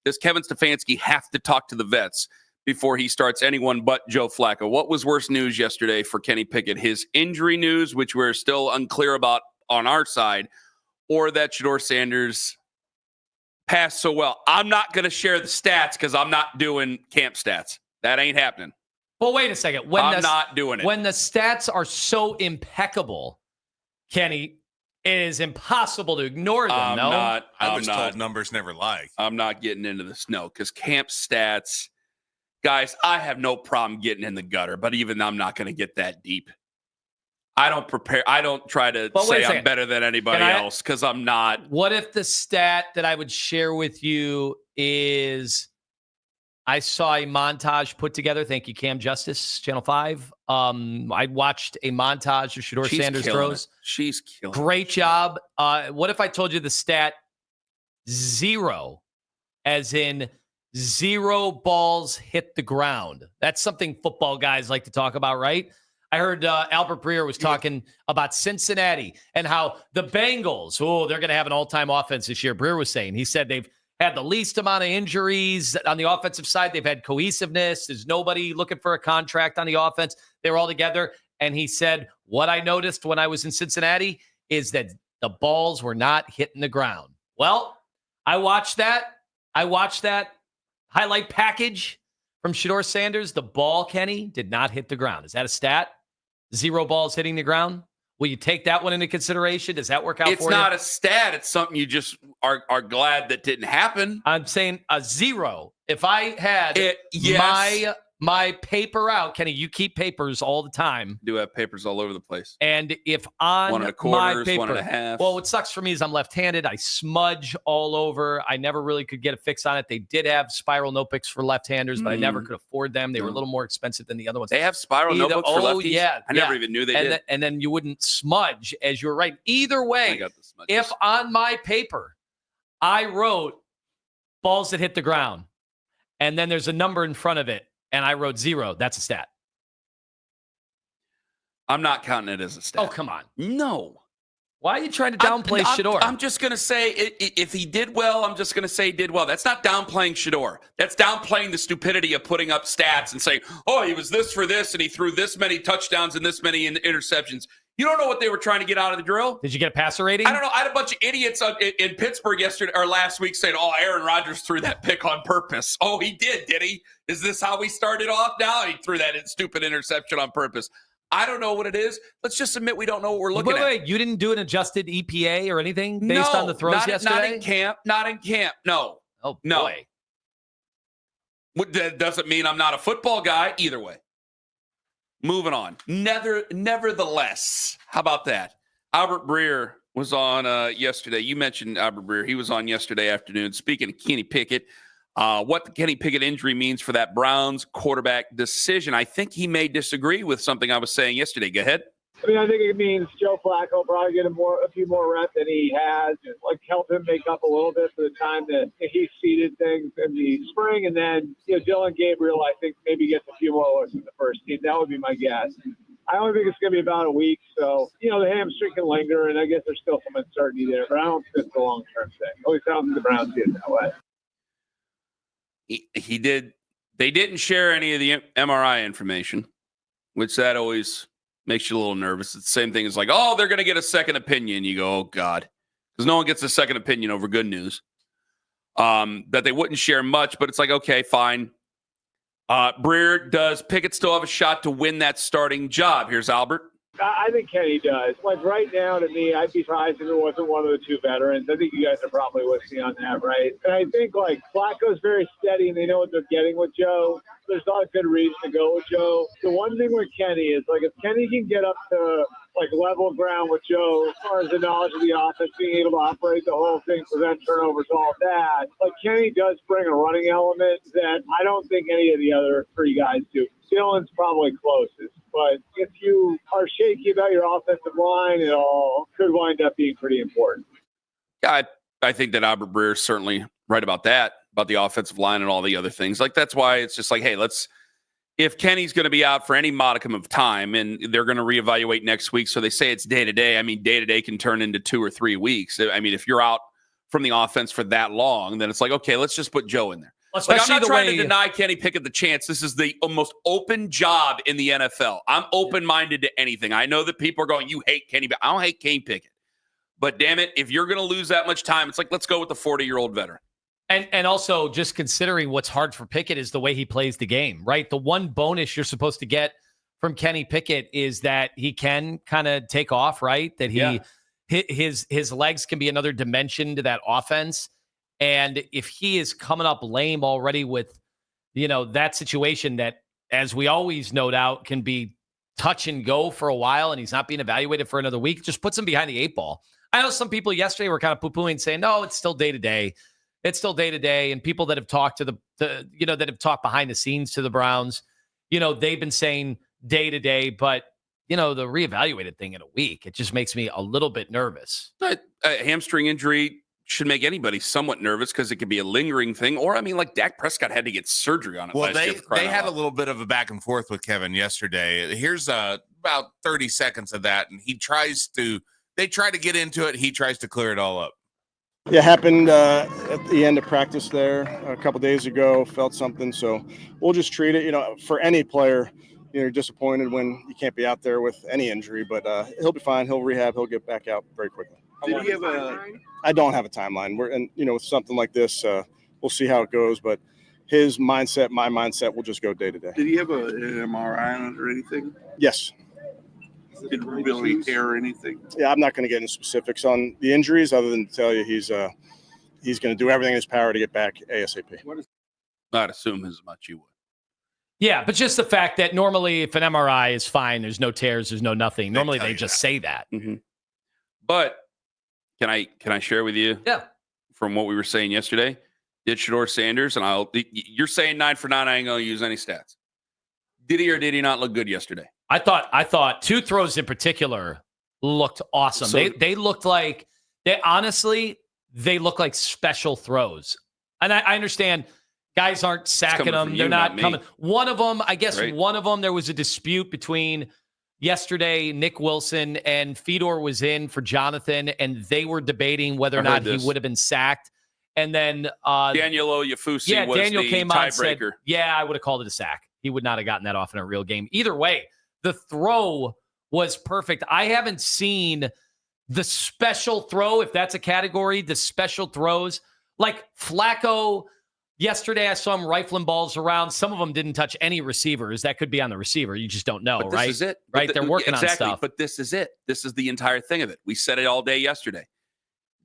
does Kevin Stefanski have to talk to the vets before he starts anyone but Joe Flacco? What was worse news yesterday for Kenny Pickett? His injury news, which we're still unclear about on our side, or that Shedeur Sanders passed so well? I'm not going to share the stats because I'm not doing camp stats. That ain't happening. Well, wait a second. I'm not doing it. When the stats are so impeccable, Kenny, it is impossible to ignore them, I was told numbers never lie. I'm not getting into this, no, because camp stats, guys, I have no problem getting in the gutter, but even I'm not going to get that deep. I don't prepare. I don't try to say I'm better than anybody else because I'm not. What if the stat that I would share with you is I saw a montage put together. Thank you, Cam Justice, Channel 5. I watched a montage of Shedeur Sanders throws. She's killing Great job. What if I told you the stat 0, as in 0 balls hit the ground? That's something football guys like to talk about, right? I heard Albert Breer was talking about Cincinnati and how the Bengals, they're going to have an all-time offense this year. Breer was saying, he said they've had the least amount of injuries on the offensive side. They've had cohesiveness. There's nobody looking for a contract on the offense. They're all together. And he said, what I noticed when I was in Cincinnati is that the balls were not hitting the ground. Well, I watched that highlight package from Shedeur Sanders. The ball, Kenny, did not hit the ground. Is that a stat? 0 balls hitting the ground? Will you take that one into consideration? Does that work out for you? It's not a stat. It's something you just are glad that didn't happen. I'm saying a 0. If I had my paper out, Kenny, you keep papers all the time. I do have papers all over the place. And if on 1 1/4, my paper, 1 1/2. well, what sucks for me is I'm left-handed. I smudge all over. I never really could get a fix on it. They did have spiral notebooks for left-handers, but I never could afford them. They were a little more expensive than the other ones. They have spiral notebooks for lefties? Yeah. I never even knew they did. And then you wouldn't smudge as you were writing. Either way, if on my paper I wrote balls that hit the ground, and then there's a number in front of it, and I wrote 0, that's a stat. I'm not counting it as a stat. Oh, come on. No. Why are you trying to downplay Shedeur? I'm just going to say, if he did well, I'm just going to say he did well. That's not downplaying Shedeur. That's downplaying the stupidity of putting up stats and saying, he was this for this, and he threw this many touchdowns and this many interceptions. You don't know what they were trying to get out of the drill. Did you get a passer rating? I don't know. I had a bunch of idiots in Pittsburgh yesterday or last week saying, Aaron Rodgers threw that pick on purpose. Oh, he did he? Is this how we started off now? He threw that stupid interception on purpose. I don't know what it is. Let's just admit we don't know what we're looking at. Wait, you didn't do an adjusted EPA or anything based on the throws yesterday? Not in camp. No. Oh, no. Boy. That doesn't mean I'm not a football guy either way. Moving on. Nevertheless, how about that? Albert Breer was on yesterday. You mentioned Albert Breer. He was on yesterday afternoon. Speaking of Kenny Pickett, what the Kenny Pickett injury means for that Browns quarterback decision. I think he may disagree with something I was saying yesterday. Go ahead. I think it means Joe Flacco probably get a few more reps than he has, and help him make up a little bit for the time that he seeded things in the spring. And then, Dylan Gabriel, I think maybe gets a few more looks in the first team. That would be my guess. I only think it's going to be about a week. So, the hamstring can linger, and I guess there's still some uncertainty there. But I don't think it's a long-term thing. At least I don't think the Browns see it that way. He did. They didn't share any of the MRI information, which that always makes you a little nervous. It's the same thing as they're going to get a second opinion. You go, oh, God. Because no one gets a second opinion over good news. That they wouldn't share much, but it's okay, fine. Breer, does Pickett still have a shot to win that starting job? Here's Albert. I think Kenny does. Right now, to me, I'd be surprised if it wasn't one of the two veterans. I think you guys are probably with me on that, right? And I think, Flacco's very steady, and they know what they're getting with Joe. There's not a good reason to go with Joe. The one thing with Kenny is, if Kenny can get up to, level ground with Joe as far as the knowledge of the offense, being able to operate the whole thing, prevent turnovers, all of that, Kenny does bring a running element that I don't think any of the other three guys do. Dylan's probably closest. But if you are shaky about your offensive line, it all could wind up being pretty important. Yeah, I think that Albert Breer is certainly right about that, about the offensive line and all the other things. That's why it's just hey, if Kenny's going to be out for any modicum of time and they're going to reevaluate next week, so they say it's day-to-day. Day-to-day can turn into 2 or 3 weeks. If you're out from the offense for that long, then it's like, okay, let's just put Joe in there. Especially I'm not the trying way to deny Kenny Pickett the chance. This is the most open job in the NFL. I'm open-minded to anything. I know that people are going, you hate Kenny Pickett. I don't hate Kenny Pickett. But damn it, if you're going to lose that much time, it's like, let's go with the 40-year-old veteran. And also just considering what's hard for Pickett is the way he plays the game, right? The one bonus you're supposed to get from Kenny Pickett is that he can kind of take off, right? That his legs can be another dimension to that offense. And if he is coming up lame already with, that situation that, as we always note out, can be touch and go for a while, and he's not being evaluated for another week, just puts him behind the 8 ball. I know some people yesterday were kind of poo-pooing, saying, no, it's still day-to-day. It's still day-to-day. And people that have talked to that have talked behind the scenes to the Browns, they've been saying day-to-day, but, the reevaluated thing in a week, it just makes me a little bit nervous. A hamstring injury should make anybody somewhat nervous because it could be a lingering thing. Or, like Dak Prescott had to get surgery on it last year. They had a little bit of a back and forth with Kevin yesterday. Here's about 30 seconds of that, and they try to get into it. He tries to clear it all up. Yeah, it happened at the end of practice there a couple days ago, felt something. So we'll just treat it, for any player, you're disappointed when you can't be out there with any injury, but he'll be fine. He'll rehab. He'll get back out very quickly. I don't have a timeline. With something like this, we'll see how it goes. But his mindset, my mindset, will just go day to day. Did he have an MRI on it or anything? Yes. Did he really tear or anything? Yeah, I'm not going to get into specifics on the injuries, other than to tell you he's going to do everything in his power to get back ASAP. I'd assume as much you would. Yeah, but just the fact that normally if an MRI is fine, there's no tears, there's no nothing. Normally they just say that. Mm-hmm. But can I share with you? Yeah. From what we were saying yesterday, did Shedeur Sanders, and you're saying 9 for 9, I ain't going to use any stats. Did he or did he not look good yesterday? I thought 2 throws in particular looked awesome. So, they looked like they look like special throws. And I understand guys aren't sacking them. They're not coming. One of them, there was a dispute between yesterday, Nick Wilson and Shedeur was in for Jonathan, and they were debating whether or not he would have been sacked. And then Daniel Oyefusi was Daniel the came on and said, tiebreaker. I would have called it a sack. He would not have gotten that off in a real game. Either way, the throw was perfect. I haven't seen the special throw, if that's a category, the special throws. Like Flacco, yesterday I saw him rifling balls around. Some of them didn't touch any receivers. That could be on the receiver. You just don't know, right? This is it. Right? They're working on stuff. But this is it. This is the entire thing of it. We said it all day yesterday.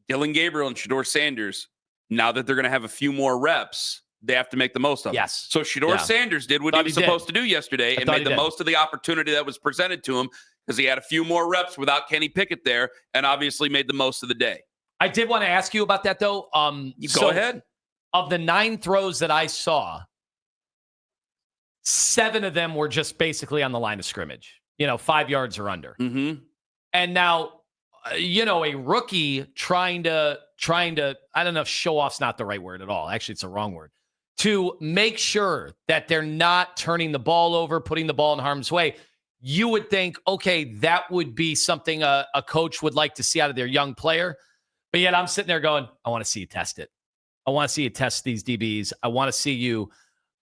Dylan Gabriel and Shedeur Sanders, now that they're going to have a few more reps, they have to make the most of it. Yes. So Shedeur Sanders did what he was supposed to do yesterday and made the most of the opportunity that was presented to him because he had a few more reps without Kenny Pickett there and obviously made the most of the day. I did want to ask you about that, though. Go ahead. Of the 9 throws that I saw, 7 of them were just basically on the line of scrimmage, 5 yards or under. Mm-hmm. And now, a rookie trying to, I don't know if show off's not the right word at all. Actually, it's the wrong word. To make sure that they're not turning the ball over, putting the ball in harm's way. You would think, okay, that would be something a coach would like to see out of their young player. But yet I'm sitting there going, I want to see you test it. I want to see you test these DBs. I want to see you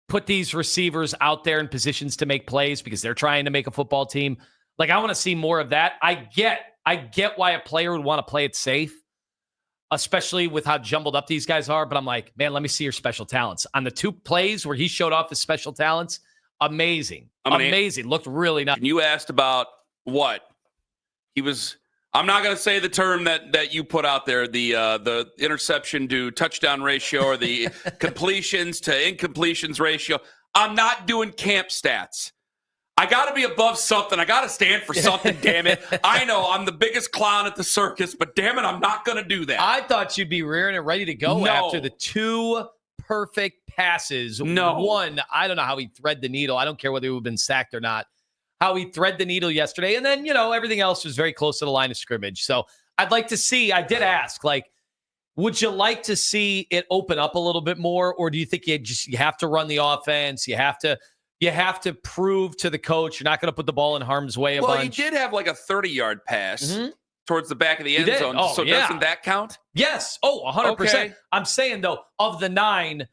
put these receivers out there in positions to make plays because they're trying to make a football team. Like, I want to see more of that. I get why a player would want to play it safe, especially with how jumbled up these guys are. But I'm like, man, let me see your special talents. On the 2 plays where he showed off his special talents, amazing. Amazing. Looked really nice. And you asked about what? He was... I'm not going to say the term that you put out there, the interception to touchdown ratio or the completions to incompletions ratio. I'm not doing camp stats. I got to be above something. I got to stand for something, damn it. I know I'm the biggest clown at the circus, but damn it, I'm not going to do that. I thought you'd be rearing it ready to go after the 2 perfect passes. No. One, I don't know how he thread the needle. I don't care whether he would have been sacked or not. How he thread the needle yesterday. And then, everything else was very close to the line of scrimmage. So I'd like to see, I did ask, would you like to see it open up a little bit more? Or do you think you have to run the offense? You have to prove to the coach you're not going to put the ball in harm's way a bunch? He did have like a 30-yard pass towards the back of the end did. zone. Oh, So yeah. doesn't that count? Yes. Oh, 100%. Okay. I'm saying, though, of the 9,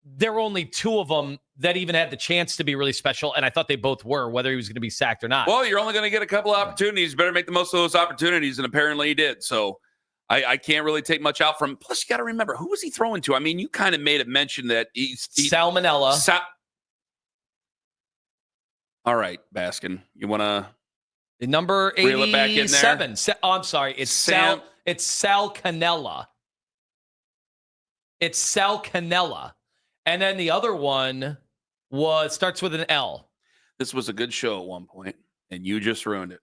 there were only 2 of them that even had the chance to be really special, and I thought they both were, whether he was going to be sacked or not. Well, you're only going to get a couple of opportunities. You better make the most of those opportunities, and apparently he did. So I can't really take much out from him. Plus, you got to remember, who was he throwing to? I mean, you kind of made a mention that he's Salmonella. All right, Baskin. You want to Number reel it back in there? 87. I'm sorry. It's Sal Canella. It's Sal Canella. And then the other one starts with an L. This was a good show at one point, and you just ruined it.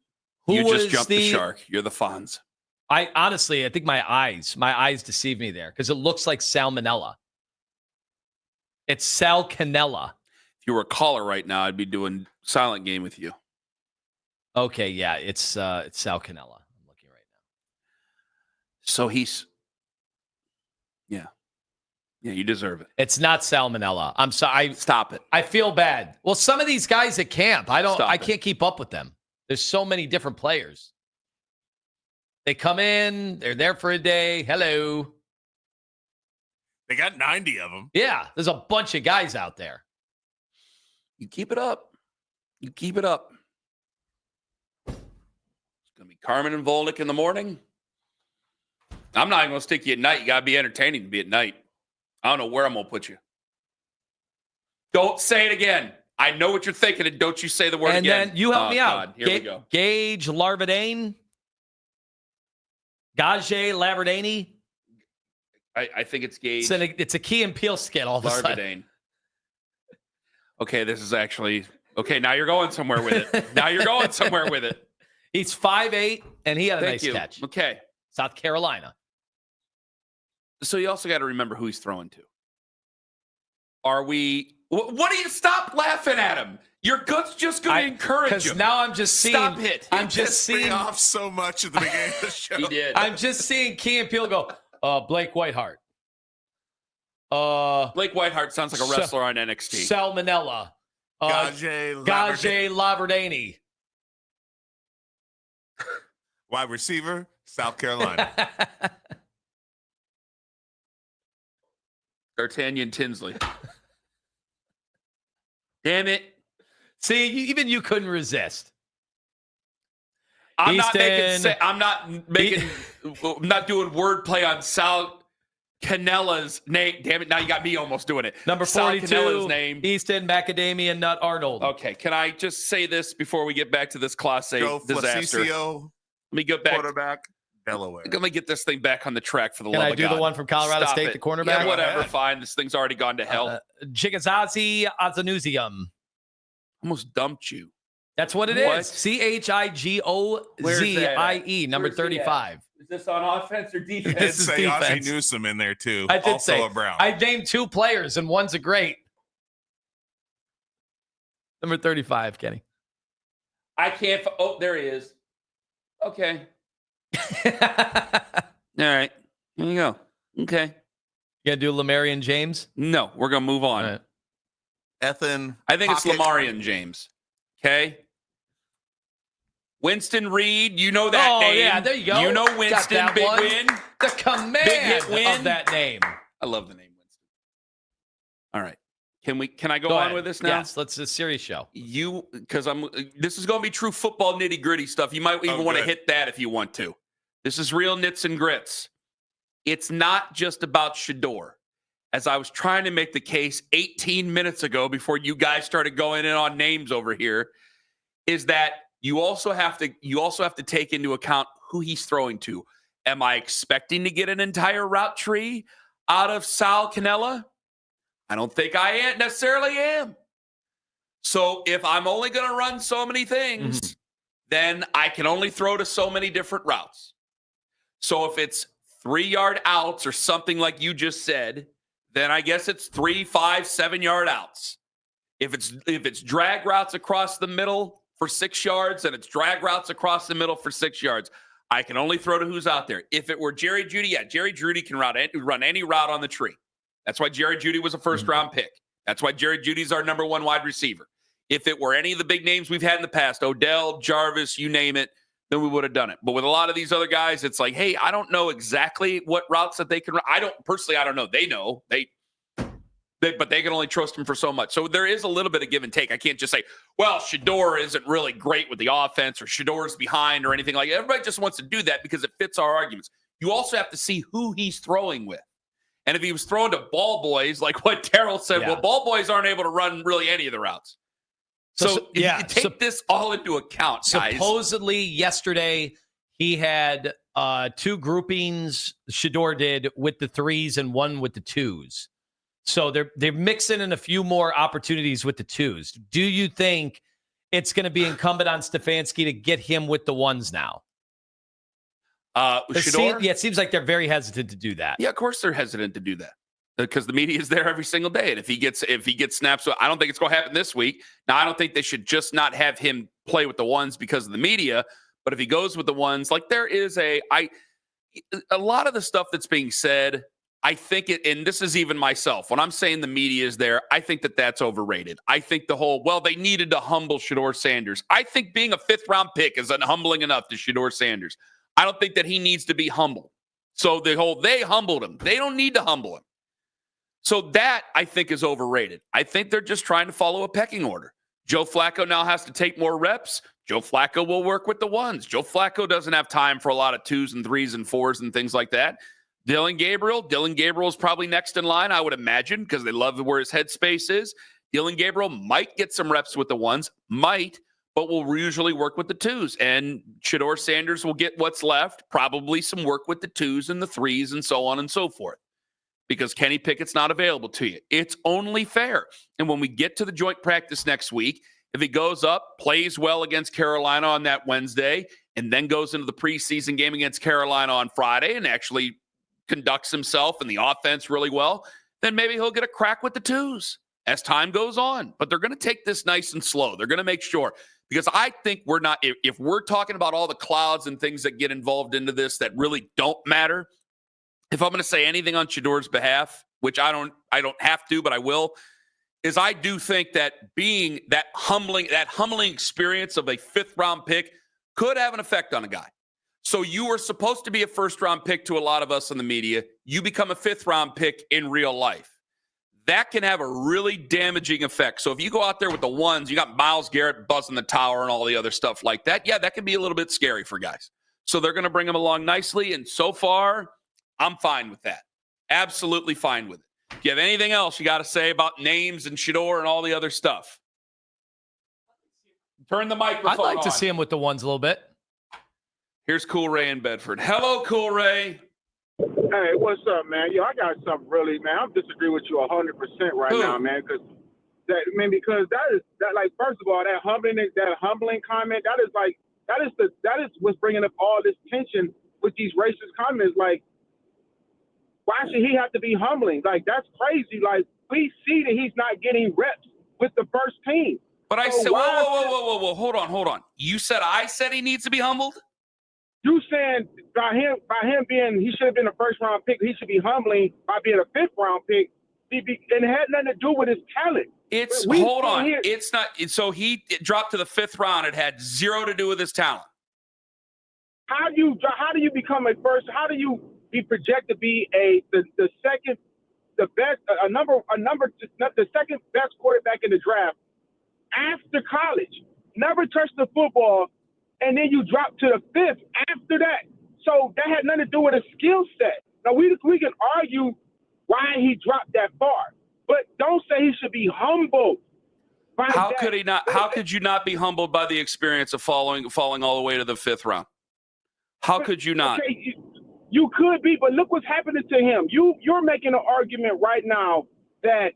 Who you was just jumped the shark. You're the Fonz. I think my eyes deceived me there because it looks like salmonella. It's Sal Canella. If you were a caller right now, I'd be doing silent game with you. Okay, yeah, it's Sal Canella. I'm looking right now. So yeah, you deserve it. It's not salmonella. I'm sorry. Stop it. I feel bad. Well, some of these guys at camp, I can't keep up with them. There's so many different players. They come in, they're there for a day. Hello. They got 90 of them. Yeah, there's a bunch of guys out there. You keep it up. You keep it up. It's going to be Carmen and Volnick in the morning. I'm not even going to stick you at night. You got to be entertaining to be at night. I don't know where I'm going to put you. Don't say it again. I know what you're thinking, and don't you say the word again. And then you help me out. God. Here we go. Gage Laverdane. Gage Laverdane. I think it's Gage. It's a Key and Peele skit all of a sudden. Laverdane. Okay, this is actually... Okay, now you're going somewhere with it. He's 5'8", and he had a nice catch. Okay. South Carolina. So you also got to remember who he's throwing to. Are we... What do you... Stop laughing at him. Your gut's just going to encourage him. Because now I'm just seeing... Stop it. I'm just seeing... Me off so much at the beginning of the show. He did. I'm just seeing Key and Peele go, Blake Whiteheart. Blake Whiteheart sounds like a wrestler on NXT. Salmonella. Gage Laverdane. Wide receiver, South Carolina. D'Artagnan Tinsley. Damn it. See, even you couldn't resist. I'm not doing wordplay on Sal Canella's name. Damn it, now you got me almost doing it. Number 42, Sal Canella's name. Easton Macadamia Nut Arnold. Okay, can I just say this before we get back to this Class A disaster? Flacicio, Let me get back. quarterback, Delaware. Let me get this thing back on the track for the Can love I of do God. the one from Colorado Stop State, it. the cornerback? Yeah, whatever, fine. This thing's already gone to hell. Chigazazi Azanuzium. Almost dumped you. That's what it What? is. CHIGOZIE, number Where's he at? 35. Is this on offense or defense? Did This is say Ozzie defense. Newsome in there too. I did also say a Brown. I named 2 players, and one's a great. Number 35, Kenny. I can't. Oh, there he is. Okay. All right. Here you go. Okay. You gonna do Lamarian James? No, we're gonna move on. All right. Ethan. I think it's Pocket. Lamarian James. Okay. Winston Reed, you know that name. Oh, yeah, there you go. You know Got Winston, that big one. win. The command Big hit win. of that name. I love the name Winston. All right. Can I go on ahead. with this now? Yes, let's a serious show. Because this is going to be true football nitty gritty stuff. You might even want to good. hit that if you want to. This is real nits and grits. It's not just about Shedeur. As I was trying to make the case 18 minutes ago before you guys started going in on names over here, is that you also have to take into account who he's throwing to. Am I expecting to get an entire route tree out of Sal Canella? I don't think I necessarily am. So if I'm only going to run so many things, then I can only throw to so many different routes. So if it's 3-yard outs or something like you just said, then I guess it's 3, 5, 7-yard outs. If it's drag routes across the middle for 6 yards, and it's drag routes across the middle for 6 yards, I can only throw to who's out there. If it were Jerry Jeudy, yeah, Jerry Jeudy can run any route on the tree. That's why Jerry Jeudy was a first-round pick. That's why Jerry Judy's our number 1 wide receiver. If it were any of the big names we've had in the past, Odell, Jarvis, you name it, then we would have done it. But with a lot of these other guys, it's like, hey, I don't know exactly what routes that they can run. I don't know. They know. But they can only trust him for so much. So there is a little bit of give and take. I can't just say, well, Shedeur isn't really great with the offense or Shedeur's behind or anything like that. Everybody just wants to do that because it fits our arguments. You also have to see who he's throwing with. And if he was throwing to ball boys, like what Terrell said, well, ball boys aren't able to run really any of the routes. So you take this all into account, guys. Supposedly yesterday he had 2 groupings, Shedeur did, with the 3s and 1 with the 2s. So they're mixing in a few more opportunities with the 2s. Do you think it's going to be incumbent on Stefanski to get him with the 1s now? Shedeur? It seems like they're very hesitant to do that. Yeah, of course they're hesitant to do that because the media is there every single day. And if he gets snaps, I don't think it's going to happen this week. Now, I don't think they should just not have him play with the 1s because of the media. But if he goes with the 1s, like there is a lot of the stuff that's being said, I think and this is even myself, when I'm saying the media is there, I think that's overrated. I think they needed to humble Shedeur Sanders. I think being a 5th-round pick is humbling enough to Shedeur Sanders. I don't think that he needs to be humbled. So they humbled him. They don't need to humble him. So that, I think, is overrated. I think they're just trying to follow a pecking order. Joe Flacco now has to take more reps. Joe Flacco will work with the 1s. Joe Flacco doesn't have time for a lot of 2s and 3s and 4s and things like that. Dylan Gabriel is probably next in line, I would imagine, because they love where his headspace is. Dylan Gabriel might get some reps with the 1s, but will usually work with the 2s. And Shedeur Sanders will get what's left, probably some work with the 2s and the 3s and so on and so forth, because Kenny Pickett's not available to you. It's only fair. And when we get to the joint practice next week, if he goes up, plays well against Carolina on that Wednesday, and then goes into the preseason game against Carolina on Friday and actually conducts himself and the offense really well, then maybe he'll get a crack with the 2s as time goes on. But they're going to take this nice and slow. They're going to make sure, because I think we're not, if we're talking about all the clouds and things that get involved into this that really don't matter, if I'm going to say anything on Shedeur's behalf, which I don't have to, but I will, is I do think that being that humbling experience of a 5th-round pick could have an effect on a guy. So you were supposed to be a 1st-round pick to a lot of us in the media. You become a 5th-round pick in real life. That can have a really damaging effect. So if you go out there with the 1s, you got Myles Garrett buzzing the tower and all the other stuff like that. Yeah, that can be a little bit scary for guys. So they're going to bring him along nicely. And so far, I'm fine with that. Absolutely fine with it. If you have anything else you got to say about names and Shedeur and all the other stuff, turn the microphone on. I'd like to see him with the 1s a little bit. Here's Cool Ray in Bedford. Hello, Cool Ray. Hey, what's up, man? Yo, I got something really, man. I'm disagree with you 100% right now, man. Because like, first of all, that humbling comment, that is what's bringing up all this tension with these racist comments. Like, why should he have to be humbling? Like, that's crazy. Like, we see that he's not getting reps with the first team. But I said, whoa, hold on. I said he needs to be humbled? You saying by him being, he should have been a 1st-round pick, he should be humbling by being a 5th-round pick, and it had nothing to do with his talent. Hold on. It's not. So he dropped to the 5th round. It had 0 to do with his talent. How do you become a first? How do you be projected to be the second, the best, the second best quarterback in the draft after college? Never touched the football. And then you drop to the 5th after that. So that had nothing to do with a skill set. Now, we can argue why he dropped that far, but don't say he should be humbled. How could he not? How could you not be humbled by the experience of falling all the way to the 5th round? How could you not? Okay, you could be, but look what's happening to him. You're making an argument right now that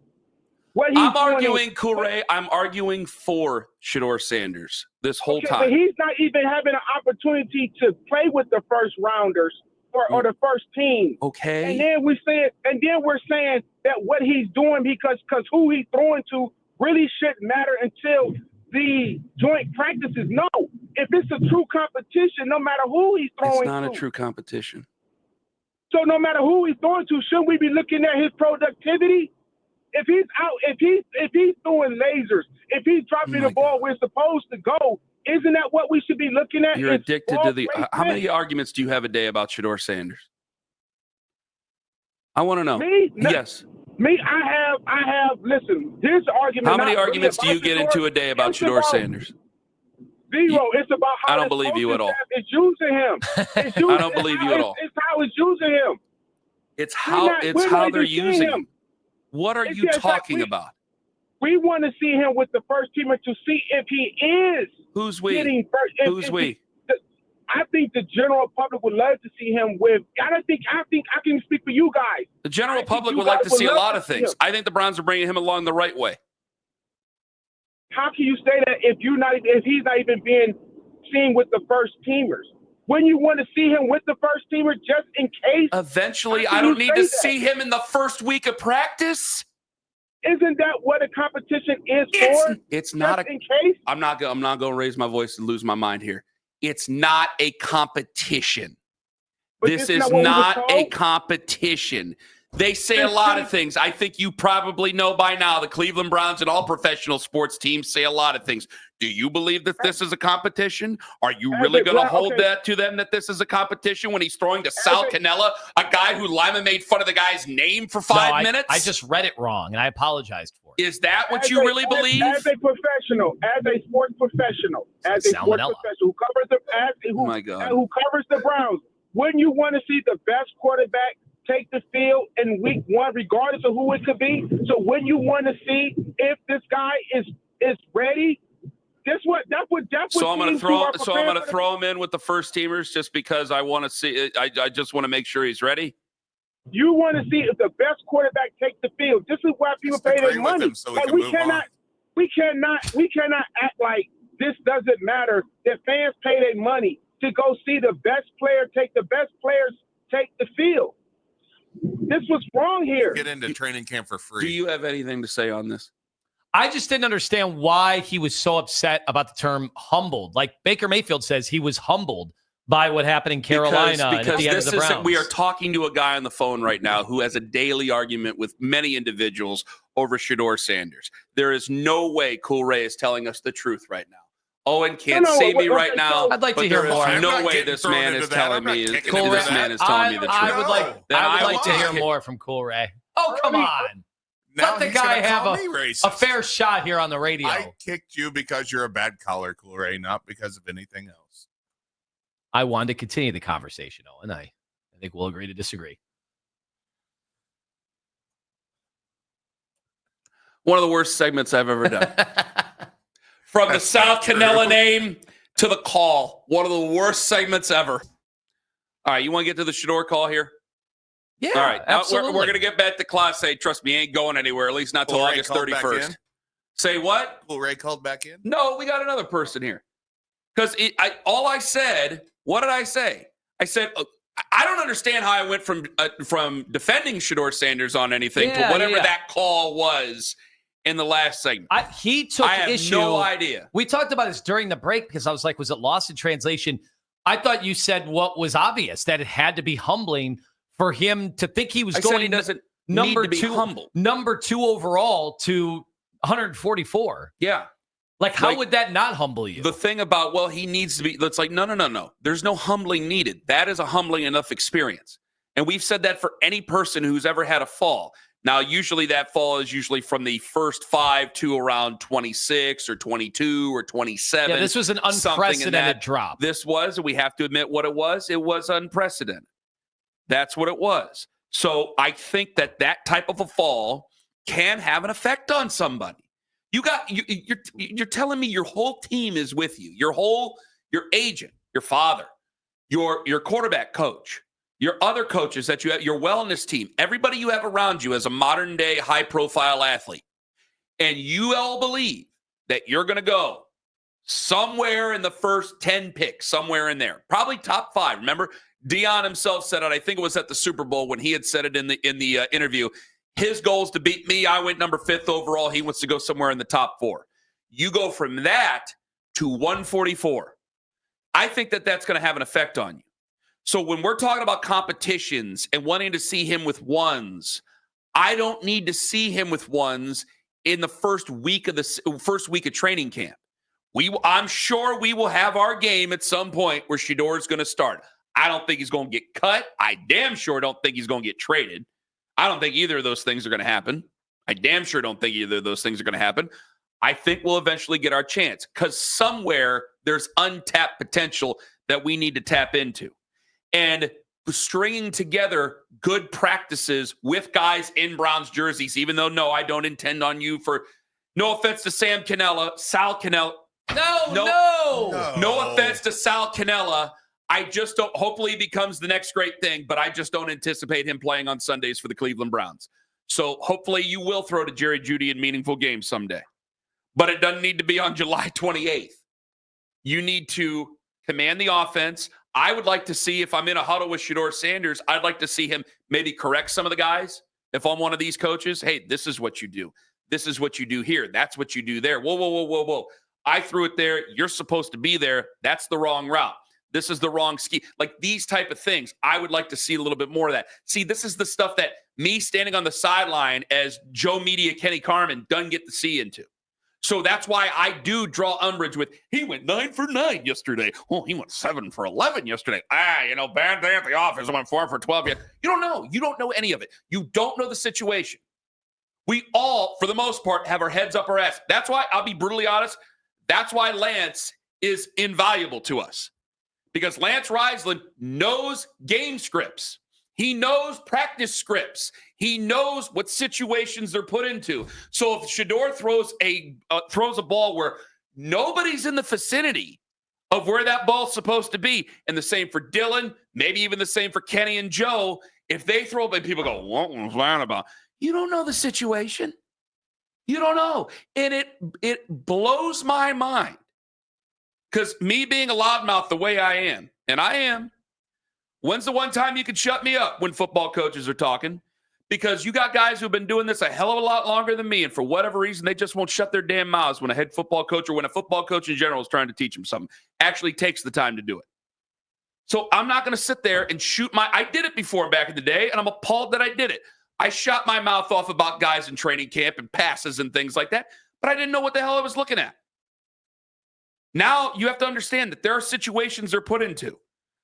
I'm arguing, Couré. I'm arguing for Shedeur Sanders this whole time. But he's not even having an opportunity to play with the 1st-rounders or the first team. Okay. And then we're saying that what he's doing because who he's throwing to really shouldn't matter until the joint practices. No, if it's a true competition, no matter who he's throwing to. It's not a true competition. So no matter who he's throwing to, shouldn't we be looking at his productivity? If he's out, if he's throwing lasers, if he's dropping the ball where it's supposed to go, Isn't that what we should be looking at? You're addicted to the. How placement? many arguments do you have a day about Shedeur Sanders? I want to know. Me? No, Yes. Me, I have. Listen, this argument. How many not really arguments do you about get Shedeur. into a day about It's Shedeur about Sanders? Zero. It's about how I don't the believe you coaching at all. staff is using him. It's I don't believe you at all. It's how it's using him. It's We're how not they're even seeing using him. him. What are It's you just like talking about? We want to see him with the first teamer to see if he is Who's we? getting first. Who's we? I think the general public would love to see him with. I think I can speak for you guys. The general public you would like guys to would see a love lot to of see things. him. I think the Browns are bringing him along the right way. How can you say that if he's not even being seen with the first teamers? When you want to see him with the first teamer, just in case. Eventually, How I can don't you need to say that? see him in the first week of practice. Isn't that what a competition is for? It's not just in case. I'm not going to raise my voice and lose my mind here. It's not a competition. But This isn't is that what we were not a told? competition. They say a lot of things. I think you probably know by now the Cleveland Browns and all professional sports teams say a lot of things. Do you believe that this is a competition? Are you really going to hold that to them that this is a competition when he's throwing to Sal Cannella, a guy who Lyman made fun of the guy's name for 5 minutes? I just read it wrong, and I apologized for it. Is that what you really believe? As a professional, as a sports professional, as a sports Salmonella. professional who God. who covers the Browns, wouldn't you want to see the best quarterback take the field in week one, regardless of who it could be? So wouldn't you want to see if this guy is ready? So I'm going to throw him in with the first teamers just because I want to see. I just want to make sure he's ready. You want to see if the best quarterback takes the field. This is why people pay their money. We cannot act like this doesn't matter. That fans pay their money to go see the best player take the field. This was wrong here. Get into training camp for free. Do you have anything to say on this? I just didn't understand why he was so upset about the term humbled. Like Baker Mayfield says, he was humbled by what happened in Carolina and at the end of the Browns. We are talking to a guy on the phone right now who has a daily argument with many individuals over Shedeur Sanders. There is no way Cool Ray is telling us the truth right now. Owen can't say me right now. I'd like to hear more. There's no way this man is telling me the truth. I would like to hear more from Cool Ray. Oh, come on. Now Let the guy have a fair shot here on the radio. I kicked you because you're a bad caller, Cool Ray, not because of anything else. I wanted to continue the conversation, Owen. I think we'll agree to disagree. One of the worst segments I've ever done. From the South Canella name to the call. One of the worst segments ever. All right, you want to get to the Shedeur call here? Yeah, all right. absolutely. We're going to get back to Class A. Trust me, ain't going anywhere, at least not till August 31st. Say what? Cool Ray called back in? No, we got another person here. Because what did I say? I said, I don't understand how I went from defending Shedeur Sanders on anything to whatever that call was in the last segment. He took issue. I have no idea. We talked about this during the break because I was like, was it lost in translation? I thought you said what was obvious, that it had to be humbling for him to think he was going number two overall to 144. Yeah. Like, how would that not humble you? The thing about, he needs to be, that's like, no. There's no humbling needed. That is a humbling enough experience. And we've said that for any person who's ever had a fall. Now, usually that fall is usually from the first 5 to around 26 or 22 or 27. Yeah, this was an unprecedented drop. This was, and we have to admit what it was. It was unprecedented. That's what it was. So I think that type of a fall can have an effect on somebody. You're telling me your whole team is with you. Your agent, your father, your quarterback coach, your other coaches that you have, your wellness team, everybody you have around you as a modern day high profile athlete. And you all believe that you're going to go somewhere in the first 10 picks, somewhere in there, probably top 5. Remember, Dion himself said it. I think it was at the Super Bowl when he had said it in the interview. His goal is to beat me. I went number 5th overall. He wants to go somewhere in the top 4. You go from that to 144. I think that that's going to have an effect on you. So when we're talking about competitions and wanting to see him with ones, I don't need to see him with ones in the first week of training camp. I'm sure we will have our game at some point where Shedeur is going to start. I don't think he's going to get cut. I damn sure don't think he's going to get traded. I don't think either of those things are going to happen. I damn sure don't think either of those things are going to happen. I think we'll eventually get our chance because somewhere there's untapped potential that we need to tap into. And stringing together good practices with guys in Browns jerseys, even though, no, I don't intend on you for, no offense to Sal Cannella. No offense to Sal Cannella. I just don't, hopefully he becomes the next great thing, but I just don't anticipate him playing on Sundays for the Cleveland Browns. So hopefully you will throw to Jerry Jeudy in meaningful games someday. But it doesn't need to be on July 28th. You need to command the offense. I would like to see, if I'm in a huddle with Shedeur Sanders, I'd like to see him maybe correct some of the guys. If I'm one of these coaches, hey, this is what you do. This is what you do here. That's what you do there. Whoa. I threw it there. You're supposed to be there. That's the wrong route. This is the wrong ski. Like these type of things, I would like to see a little bit more of that. See, this is the stuff that me standing on the sideline as Joe Media Kenny Carmen doesn't get to see into. So that's why I do draw umbrage with, he went 9 for 9 yesterday. Oh, he went 7 for 11 yesterday. Bad day at the office. I went 4 for 12. You don't know. You don't know any of it. You don't know the situation. We all, for the most part, have our heads up our ass. That's why, I'll be brutally honest, that's why Lance is invaluable to us. Because Lance Reisland knows game scripts. He knows practice scripts. He knows what situations they're put into. So if Shedeur throws a ball where nobody's in the vicinity of where that ball's supposed to be, and the same for Dylan, maybe even the same for Kenny and Joe, if they throw it, people go, what was that about? You don't know the situation. You don't know. And it blows my mind. Because me being a loudmouth the way I am, and I am, when's the one time you can shut me up when football coaches are talking? Because you got guys who've been doing this a hell of a lot longer than me, and for whatever reason, they just won't shut their damn mouths when a head football coach or when a football coach in general is trying to teach them something. Actually takes the time to do it. So I'm not going to sit there and I did it before back in the day, and I'm appalled that I did it. I shot my mouth off about guys in training camp and passes and things like that, but I didn't know what the hell I was looking at. Now you have to understand that there are situations they're put into.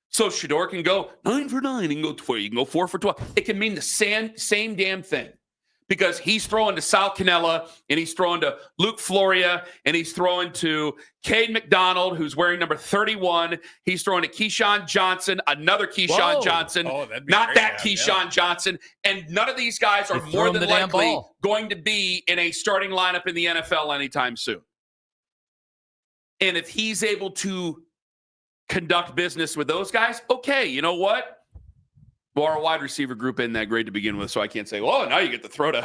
So Shedeur can go 9 for 9 and go 12. You can go 4 for 12. It can mean the same damn thing because he's throwing to Sal Cannella and he's throwing to Luke Floria and he's throwing to Cade McDonald, who's wearing number 31. He's throwing to Keyshawn Johnson, another Keyshawn Johnson, not that Keyshawn Johnson. And none of these guys are more than likely going to be in a starting lineup in the NFL anytime soon. And if he's able to conduct business with those guys, okay, you know what? Well, our wide receiver group isn't that great to begin with, so I can't say, well, now you get to throw to